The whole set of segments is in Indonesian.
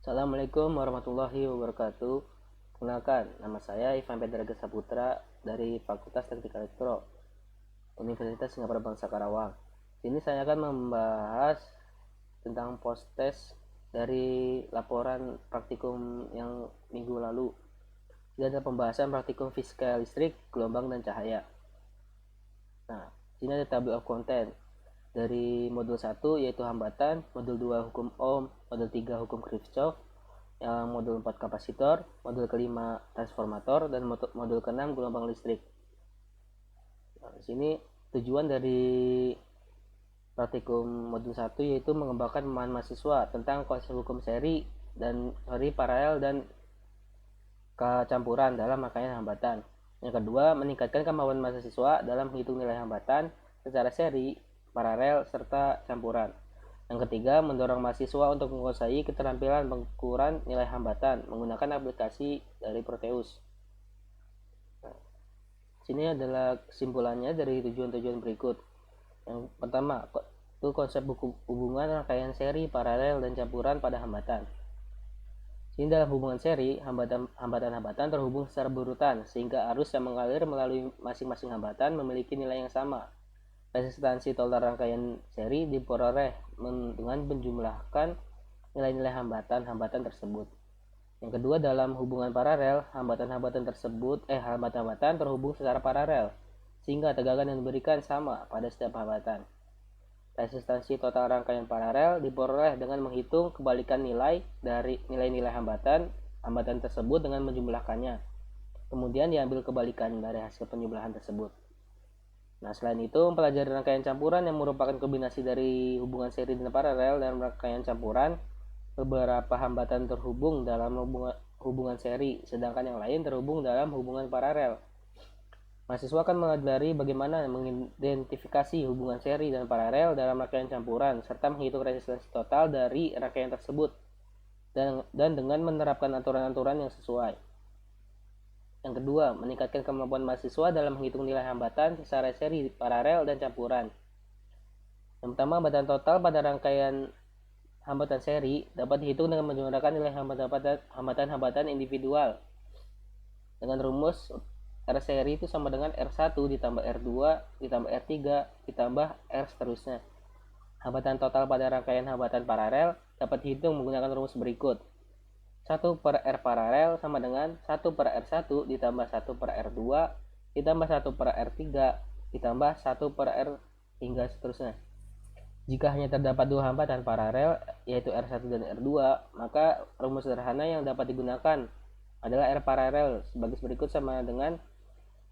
Assalamualaikum warahmatullahi wabarakatuh. Kenalkan, nama saya Ivan Pedraga Saputra dari Fakultas Teknik Elektro, Universitas Singapura Bangsa Karawang. Sini saya akan membahas tentang post-test dari laporan praktikum yang minggu lalu. Ini ada pembahasan praktikum fisika listrik, gelombang, dan cahaya. Nah, sini ada table of content dari modul 1 yaitu hambatan, modul 2 hukum Ohm, modul 3 hukum Kirchhoff, yang modul 4 kapasitor, modul kelima transformator, dan modul ke-6 gelombang listrik. Nah, di sini tujuan dari praktikum modul 1 yaitu mengembangkan pemahaman mahasiswa tentang konsep hukum seri dan seri paralel dan kecampuran dalam rangkaian hambatan. Yang kedua, meningkatkan kemampuan mahasiswa dalam menghitung nilai hambatan secara seri, paralel, serta campuran. Yang ketiga, mendorong mahasiswa untuk menguasai keterampilan pengukuran nilai hambatan menggunakan aplikasi dari Proteus. Nah, sini adalah kesimpulannya dari tujuan-tujuan berikut. Yang pertama, itu konsep hubungan rangkaian seri, paralel, dan campuran pada hambatan. Ini dalam hubungan seri, hambatan-hambatan terhubung secara berurutan, sehingga arus yang mengalir melalui masing-masing hambatan memiliki nilai yang sama. Resistansi total rangkaian seri diperoleh dengan menjumlahkan nilai-nilai hambatan-hambatan tersebut. Yang kedua, dalam hubungan paralel, hambatan-hambatan terhubung secara paralel, sehingga tegangan yang diberikan sama pada setiap hambatan. Resistansi total rangkaian paralel diperoleh dengan menghitung kebalikan nilai dari nilai-nilai hambatan tersebut dengan menjumlahkannya. Kemudian diambil kebalikan dari hasil penjumlahan tersebut. Nah, selain itu, mempelajari rangkaian campuran yang merupakan kombinasi dari hubungan seri dan paralel dan rangkaian campuran. Beberapa hambatan terhubung dalam hubungan seri, sedangkan yang lain terhubung dalam hubungan paralel. Mahasiswa akan mempelajari bagaimana mengidentifikasi hubungan seri dan paralel dalam rangkaian campuran, serta menghitung resistansi total dari rangkaian tersebut, dan dengan menerapkan aturan-aturan yang sesuai. Yang kedua, meningkatkan kemampuan mahasiswa dalam menghitung nilai hambatan secara seri, paralel, dan campuran. Yang pertama, hambatan total pada rangkaian hambatan seri dapat dihitung dengan menggunakan nilai hambatan-hambatan individual dengan rumus R seri itu sama dengan R1 ditambah R2 ditambah R3 ditambah R seterusnya. Hambatan total pada rangkaian hambatan paralel dapat dihitung menggunakan rumus berikut. 1 per R paralel sama dengan 1 per R1 ditambah 1 per R2 ditambah 1 per R3 ditambah 1 per R hingga seterusnya. Jika hanya terdapat dua hambatan paralel, yaitu R1 dan R2, maka rumus sederhana yang dapat digunakan adalah R paralel sebagai berikut sama dengan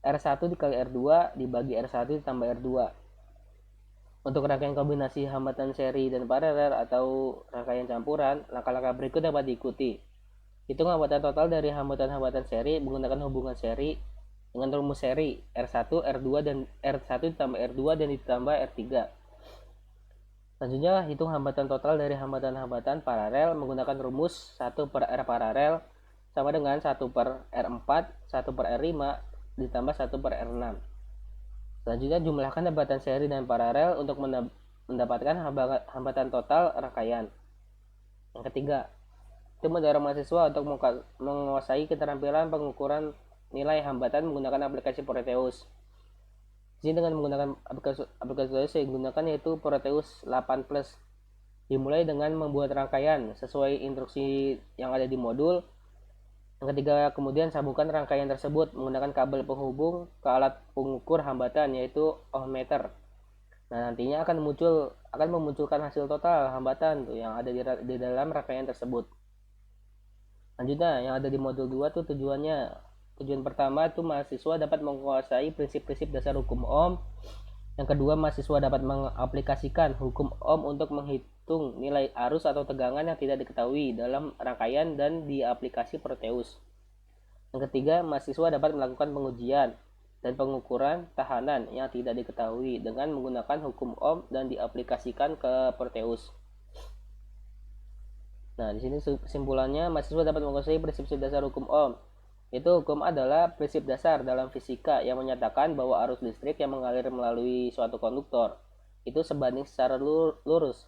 R1 dikali R2 dibagi R1 ditambah R2. Untuk rangkaian kombinasi hambatan seri dan paralel atau rangkaian campuran, langkah-langkah berikut dapat diikuti. Hitung hambatan total dari hambatan-hambatan seri menggunakan hubungan seri dengan rumus seri R1, R2 dan R1 ditambah R2 dan ditambah R3. Selanjutnya, hitung hambatan total dari hambatan-hambatan paralel menggunakan rumus 1 per R paralel sama dengan 1 per R4, 1 per R5 ditambah 1 per R6. Selanjutnya, jumlahkan hambatan seri dan paralel untuk mendapatkan hambatan total rangkaian. Yang ketiga, itu mendorong mahasiswa untuk menguasai keterampilan pengukuran nilai hambatan menggunakan aplikasi Proteus. Di sini dengan menggunakan aplikasi yang digunakan yaitu Proteus 8 Plus. Dimulai dengan membuat rangkaian sesuai instruksi yang ada di modul. Yang ketiga, kemudian sambungkan rangkaian tersebut menggunakan kabel penghubung ke alat pengukur hambatan yaitu ohmmeter. Nah, nantinya akan memunculkan hasil total hambatan yang ada di dalam rangkaian tersebut. Selanjutnya, yang ada di modul 2 tuh tujuan pertama itu mahasiswa dapat menguasai prinsip-prinsip dasar hukum Ohm. Yang kedua, mahasiswa dapat mengaplikasikan hukum Ohm untuk menghitung nilai arus atau tegangan yang tidak diketahui dalam rangkaian dan di aplikasi Proteus. Yang ketiga, mahasiswa dapat melakukan pengujian dan pengukuran tahanan yang tidak diketahui dengan menggunakan hukum Ohm dan diaplikasikan ke Proteus. Nah, di sini kesimpulannya, mahasiswa dapat menguasai prinsip dasar hukum Ohm. Itu hukum adalah prinsip dasar dalam fisika yang menyatakan bahwa arus listrik yang mengalir melalui suatu konduktor itu sebanding secara lurus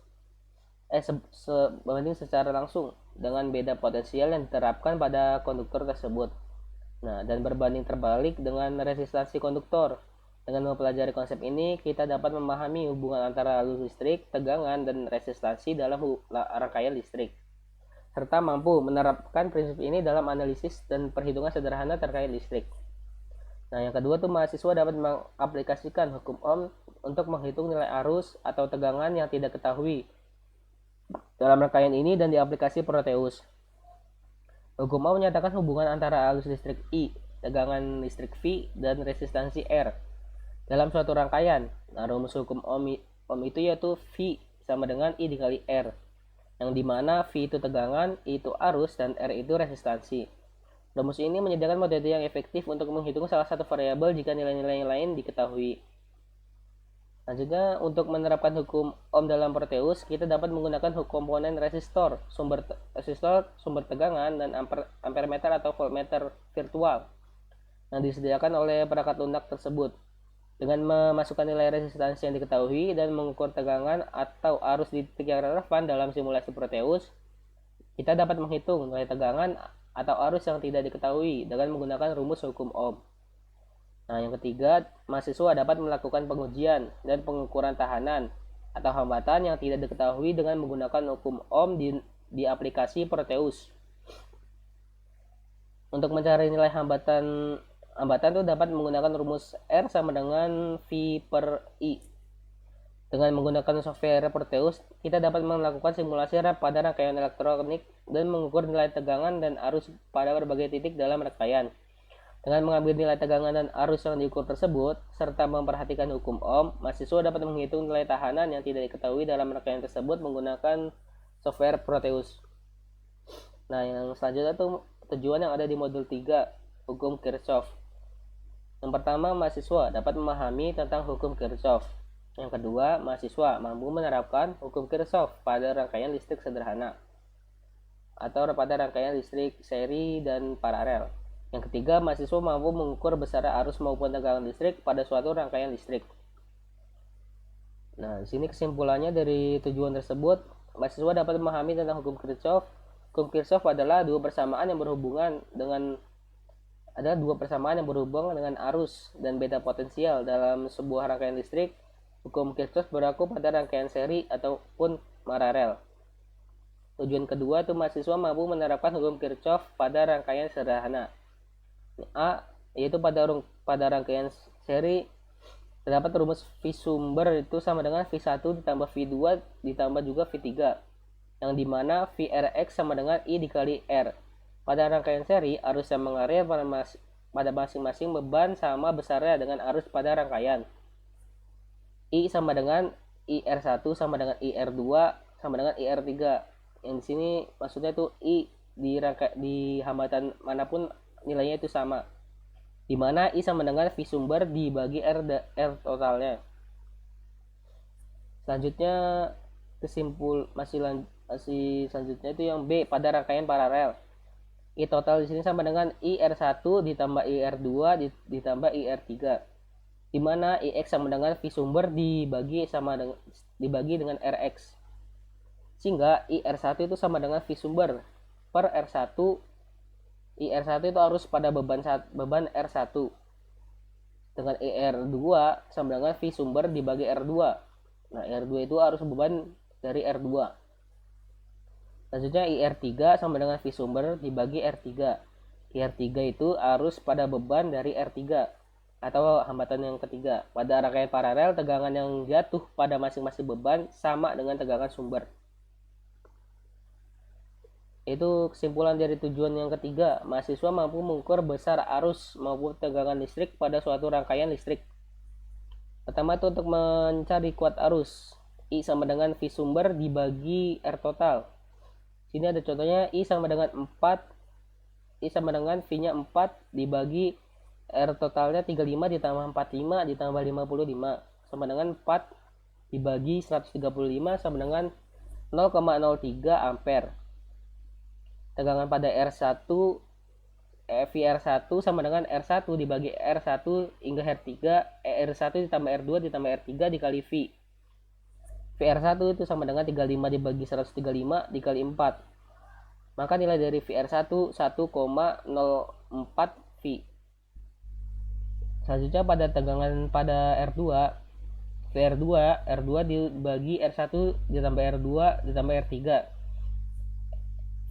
sebanding secara langsung dengan beda potensial yang diterapkan pada konduktor tersebut. Nah, dan berbanding terbalik dengan resistansi konduktor. Dengan mempelajari konsep ini, kita dapat memahami hubungan antara arus listrik, tegangan, dan resistansi dalam rangkaian listrik, serta mampu menerapkan prinsip ini dalam analisis dan perhitungan sederhana terkait listrik. Nah, yang kedua tuh mahasiswa dapat mengaplikasikan hukum Ohm untuk menghitung nilai arus atau tegangan yang tidak ketahui dalam rangkaian ini dan di aplikasi Proteus. Hukum Ohm menyatakan hubungan antara arus listrik I, tegangan listrik V, dan resistansi R dalam suatu rangkaian. Nah, rumus hukum Ohm itu yaitu V sama dengan I dikali R, yang dimana V itu tegangan, I itu arus, dan R itu resistansi. Rumus ini menyediakan metode yang efektif untuk menghitung salah satu variabel jika nilai-nilai lain diketahui. Selanjutnya, untuk menerapkan hukum Ohm dalam Proteus, kita dapat menggunakan komponen resistor, sumber tegangan, dan ampermeter atau voltmeter virtual yang disediakan oleh perangkat lunak tersebut. Dengan memasukkan nilai resistansi yang diketahui dan mengukur tegangan atau arus di titik yang relevan dalam simulasi Proteus, kita dapat menghitung nilai tegangan atau arus yang tidak diketahui dengan menggunakan rumus hukum Ohm. Nah, yang ketiga, mahasiswa dapat melakukan pengujian dan pengukuran tahanan atau hambatan yang tidak diketahui dengan menggunakan hukum Ohm di aplikasi Proteus. Untuk mencari nilai hambatan itu dapat menggunakan rumus R sama dengan V per I. Dengan menggunakan software Proteus, kita dapat melakukan simulasi pada rangkaian elektronik dan mengukur nilai tegangan dan arus pada berbagai titik dalam rangkaian. Dengan mengambil nilai tegangan dan arus yang diukur tersebut, serta memperhatikan hukum Ohm, mahasiswa dapat menghitung nilai tahanan yang tidak diketahui dalam rangkaian tersebut menggunakan software Proteus. Nah, yang selanjutnya itu tujuan yang ada di modul 3, hukum Kirchhoff. Yang pertama, mahasiswa dapat memahami tentang hukum Kirchhoff. Yang kedua, mahasiswa mampu menerapkan hukum Kirchhoff pada rangkaian listrik sederhana atau pada rangkaian listrik seri dan paralel. Yang ketiga, mahasiswa mampu mengukur besar arus maupun tegangan listrik pada suatu rangkaian listrik. Nah, di sini kesimpulannya dari tujuan tersebut, mahasiswa dapat memahami tentang hukum Kirchhoff. Hukum Kirchhoff adalah dua persamaan yang berhubungan dengan arus dan beda potensial dalam sebuah rangkaian listrik. Hukum Kirchhoff berlaku pada rangkaian seri ataupun paralel. Tujuan kedua itu mahasiswa mampu menerapkan hukum Kirchhoff pada rangkaian sederhana. A, yaitu pada rangkaian seri terdapat rumus V sumber itu sama dengan V1 ditambah V2 ditambah juga V3, yang dimana VRX sama dengan I dikali R. Pada rangkaian seri, arus yang mengalir pada masing-masing beban sama besarnya dengan arus pada rangkaian. I sama dengan IR1 sama dengan IR2 sama dengan IR3. Yang di sini maksudnya itu I di hambatan manapun nilainya itu sama, dimana I sama dengan V sumber dibagi R totalnya. Selanjutnya masih selanjutnya itu yang B, pada rangkaian paralel. I total di sini sama dengan IR1 ditambah IR2 ditambah IR3, dimana IX sama dengan V sumber dibagi dengan RX, sehingga IR1 itu sama dengan V sumber per R1. IR1 itu arus pada beban R1, dengan IR2 sama dengan V sumber dibagi R2. Nah, R2 itu arus beban dari R2. Selanjutnya IR3 sama dengan V sumber dibagi R3. IR3 itu arus pada beban dari R3 atau hambatan yang ketiga. Pada rangkaian paralel, tegangan yang jatuh pada masing-masing beban sama dengan tegangan sumber. Itu kesimpulan dari tujuan yang ketiga, mahasiswa mampu mengukur besar arus maupun tegangan listrik pada suatu rangkaian listrik. Pertama itu untuk mencari kuat arus, I sama dengan V sumber dibagi R total. Sini ada contohnya, I sama dengan V-nya 4 dibagi R totalnya 35 ditambah 45 ditambah 55 sama dengan 4 dibagi 135 sama dengan 0,03 ampere. Tegangan pada R1 VR1 sama dengan R1 dibagi R1 hingga R3, R1 ditambah R2 ditambah R3 dikali V. VR1 itu sama dengan 35 dibagi 135 dikali 4. maka nilai dari VR1 1,04 V. Selanjutnya pada tegangan pada R2, R2 dibagi R1 ditambah R2 ditambah R3.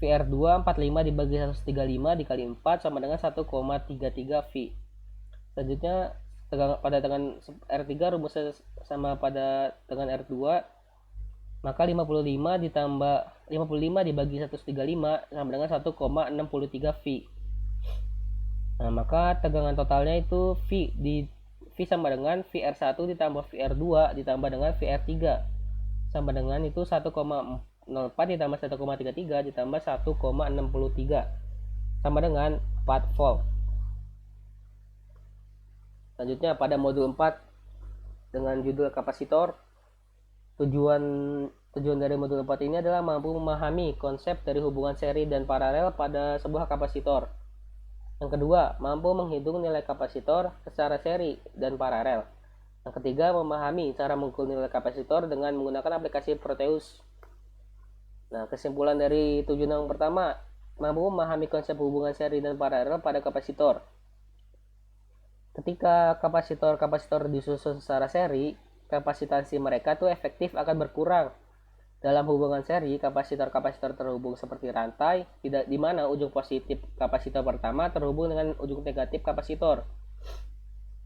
VR2 45 dibagi 135 dikali 4 sama dengan 1,33 V. Selanjutnya pada tegangan R3 rumusnya sama pada tegangan R2, maka 55 dibagi 135 sama dengan 1,63 V. Nah, maka tegangan totalnya itu V sama dengan VR1 ditambah VR2 ditambah dengan VR3 sama dengan itu 1,04 ditambah 1,33 ditambah 1,63 sama dengan 4 volt. Selanjutnya pada modul 4 dengan judul kapasitor. Tujuan dari modul 4 ini adalah mampu memahami konsep dari hubungan seri dan paralel pada sebuah kapasitor. Yang kedua, mampu menghitung nilai kapasitor secara seri dan paralel. Yang ketiga, memahami cara mengukur nilai kapasitor dengan menggunakan aplikasi Proteus. Nah, kesimpulan dari tujuan yang pertama, mampu memahami konsep hubungan seri dan paralel pada kapasitor. Ketika kapasitor disusun secara seri, kapasitansi mereka tuh efektif akan berkurang. Dalam hubungan seri, kapasitor terhubung seperti rantai, di mana ujung positif kapasitor pertama terhubung dengan ujung negatif kapasitor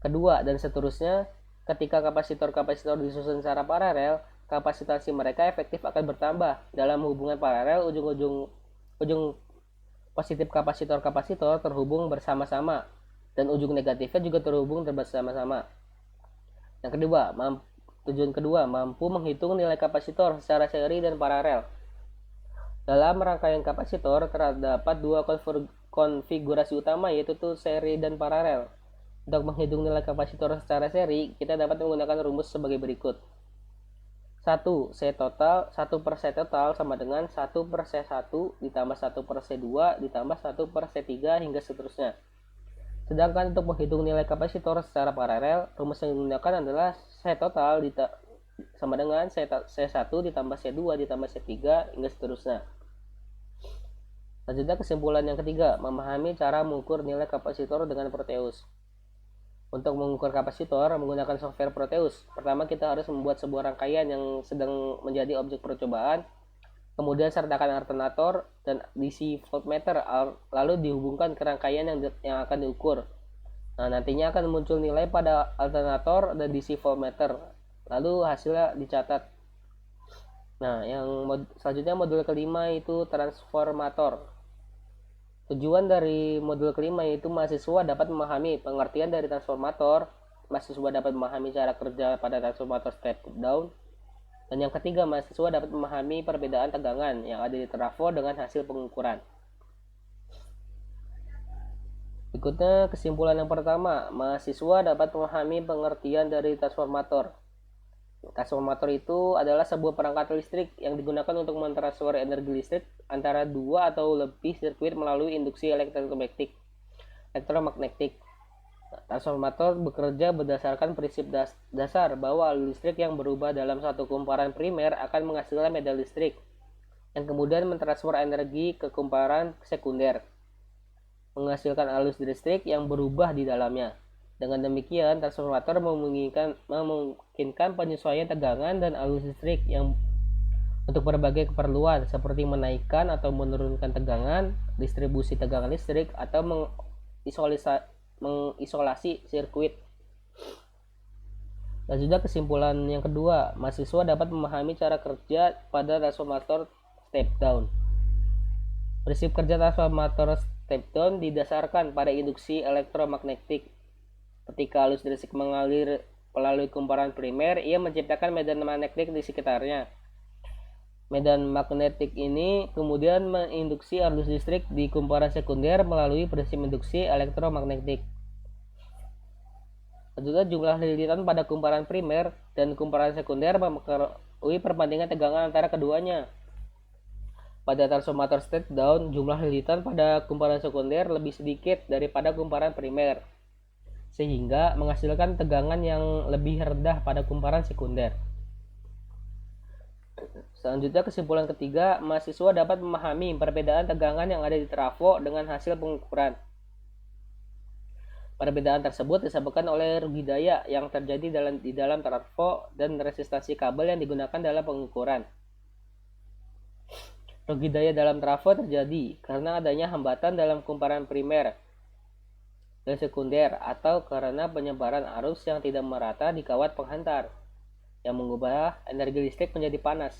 kedua, dan seterusnya. Ketika kapasitor disusun secara paralel, kapasitansi mereka efektif akan bertambah. Dalam hubungan paralel, ujung positif kapasitor terhubung bersama-sama, dan ujung negatifnya juga terhubung bersama-sama. Yang kedua, tujuan kedua, mampu menghitung nilai kapasitor secara seri dan paralel. Dalam rangkaian kapasitor terdapat dua konfigurasi utama, yaitu seri dan paralel. Untuk menghitung nilai kapasitor secara seri, kita dapat menggunakan rumus sebagai berikut. 1 C total sama dengan 1 per C1 ditambah 1 per C2 ditambah 1 per C3 hingga seterusnya. Sedangkan untuk menghitung nilai kapasitor secara paralel, rumus yang digunakan adalah C total sama dengan C1 ditambah C2 ditambah C3 hingga seterusnya. Selanjutnya kesimpulan yang ketiga, memahami cara mengukur nilai kapasitor dengan Proteus. Untuk mengukur kapasitor menggunakan software Proteus, pertama kita harus membuat sebuah rangkaian yang sedang menjadi objek percobaan, kemudian sertakan alternator dan DC voltmeter, lalu dihubungkan ke rangkaian yang akan diukur. Nah, nantinya akan muncul nilai pada alternator dan DC voltmeter, lalu hasilnya dicatat. Nah, selanjutnya modul kelima itu transformator. Tujuan dari modul kelima yaitu mahasiswa dapat memahami pengertian dari transformator, mahasiswa dapat memahami cara kerja pada transformator step down, dan yang ketiga, mahasiswa dapat memahami perbedaan tegangan yang ada di trafo dengan hasil pengukuran. Berikutnya kesimpulan yang pertama, mahasiswa dapat memahami pengertian dari transformator. Transformator itu adalah sebuah perangkat listrik yang digunakan untuk mentransfer energi listrik antara dua atau lebih sirkuit melalui induksi elektromagnetik. Transformator bekerja berdasarkan prinsip dasar bahwa arus listrik yang berubah dalam satu kumparan primer akan menghasilkan medan listrik yang kemudian mentransfer energi ke kumparan sekunder, menghasilkan arus listrik yang berubah di dalamnya. Dengan demikian, transformator memungkinkan penyesuaian tegangan dan arus listrik yang untuk berbagai keperluan seperti menaikkan atau menurunkan tegangan, distribusi tegangan listrik, atau mengisolasi sirkuit. Dan sudah kesimpulan yang kedua, mahasiswa dapat memahami cara kerja pada transformator step down. Prinsip kerja transformator step down didasarkan pada induksi elektromagnetik. Ketika arus listrik mengalir melalui kumparan primer, ia menciptakan medan magnetik di sekitarnya. Medan magnetik ini kemudian menginduksi arus listrik di kumparan sekunder melalui prinsip induksi elektromagnetik. Juga jumlah lilitan pada kumparan primer dan kumparan sekunder mempengaruhi perbandingan tegangan antara keduanya. Pada transformator step down, jumlah lilitan pada kumparan sekunder lebih sedikit daripada kumparan primer, sehingga menghasilkan tegangan yang lebih rendah pada kumparan sekunder. Selanjutnya kesimpulan ketiga, mahasiswa dapat memahami perbedaan tegangan yang ada di trafo dengan hasil pengukuran. Perbedaan tersebut disebabkan oleh rugi daya yang terjadi di dalam trafo dan resistansi kabel yang digunakan dalam pengukuran. Rugi daya dalam trafo terjadi karena adanya hambatan dalam kumparan primer dan sekunder atau karena penyebaran arus yang tidak merata di kawat penghantar yang mengubah energi listrik menjadi panas.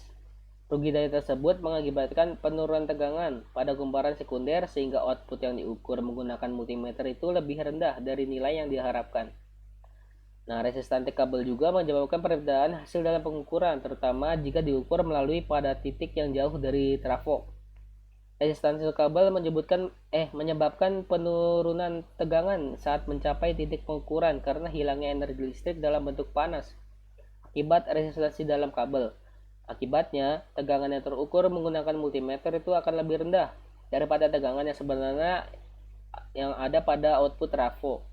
Rugi daya tersebut mengakibatkan penurunan tegangan pada kumparan sekunder sehingga output yang diukur menggunakan multimeter itu lebih rendah dari nilai yang diharapkan. Nah, resistansi kabel juga menyebabkan perbedaan hasil dalam pengukuran, terutama jika diukur melalui pada titik yang jauh dari trafo. Resistansi kabel menyebabkan penurunan tegangan saat mencapai titik pengukuran karena hilangnya energi listrik dalam bentuk panas akibat resistansi dalam kabel. Akibatnya, tegangan yang terukur menggunakan multimeter itu akan lebih rendah daripada tegangan yang sebenarnya yang ada pada output trafo.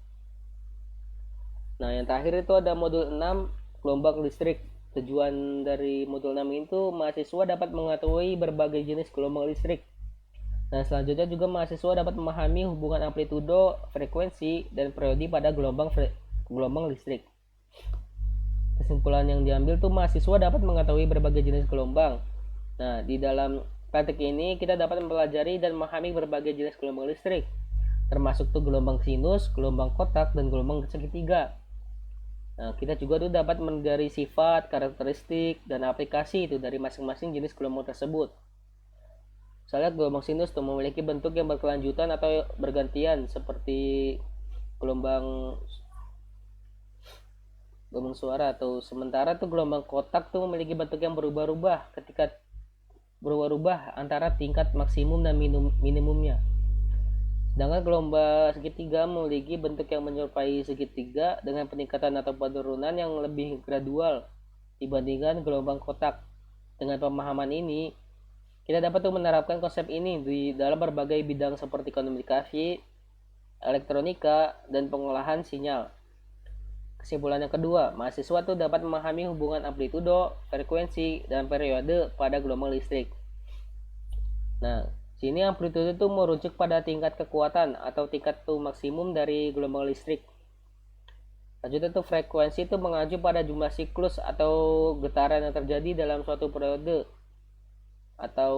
Nah, yang terakhir itu ada modul 6, gelombang listrik. Tujuan dari modul 6 itu mahasiswa dapat mengetahui berbagai jenis gelombang listrik. Nah, selanjutnya juga mahasiswa dapat memahami hubungan amplitudo, frekuensi, dan periode pada gelombang listrik. Kesimpulan yang diambil tuh mahasiswa dapat mengetahui berbagai jenis gelombang. Nah, di dalam praktik ini kita dapat mempelajari dan memahami berbagai jenis gelombang listrik, termasuk tuh gelombang sinus, gelombang kotak, dan gelombang segitiga. Nah, kita juga tuh dapat mempelajari sifat, karakteristik, dan aplikasi itu dari masing-masing jenis gelombang tersebut. Misalnya gelombang sinus tuh memiliki bentuk yang berkelanjutan atau bergantian seperti gelombang suara, atau sementara tuh gelombang kotak tuh memiliki bentuk yang berubah-ubah ketika berubah-ubah antara tingkat maksimum dan minimumnya. Sedangkan gelombang segitiga memiliki bentuk yang menyerupai segitiga dengan peningkatan atau penurunan yang lebih gradual dibandingkan gelombang kotak. Dengan pemahaman ini, kita dapat tuh menerapkan konsep ini di dalam berbagai bidang seperti komunikasi, elektronika, dan pengolahan sinyal. Kesimpulan yang kedua, mahasiswa tuh dapat memahami hubungan amplitudo, frekuensi, dan periode pada gelombang listrik. Nah, sini amplitudo itu merujuk pada tingkat kekuatan atau tingkat tuh maksimum dari gelombang listrik. Lanjutnya tuh frekuensi itu mengacu pada jumlah siklus atau getaran yang terjadi dalam suatu periode atau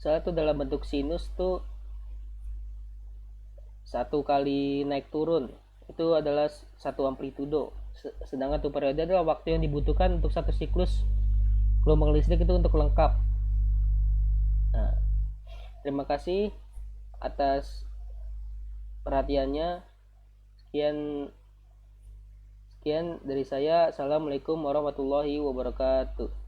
satu dalam bentuk sinus tuh satu kali naik turun itu adalah satu amplitudo, sedangkan tuh periode adalah waktu yang dibutuhkan untuk satu siklus gelombang listrik itu untuk lengkap. Nah, terima kasih atas perhatiannya. Sekian sekian dari saya. Assalamualaikum warahmatullahi wabarakatuh.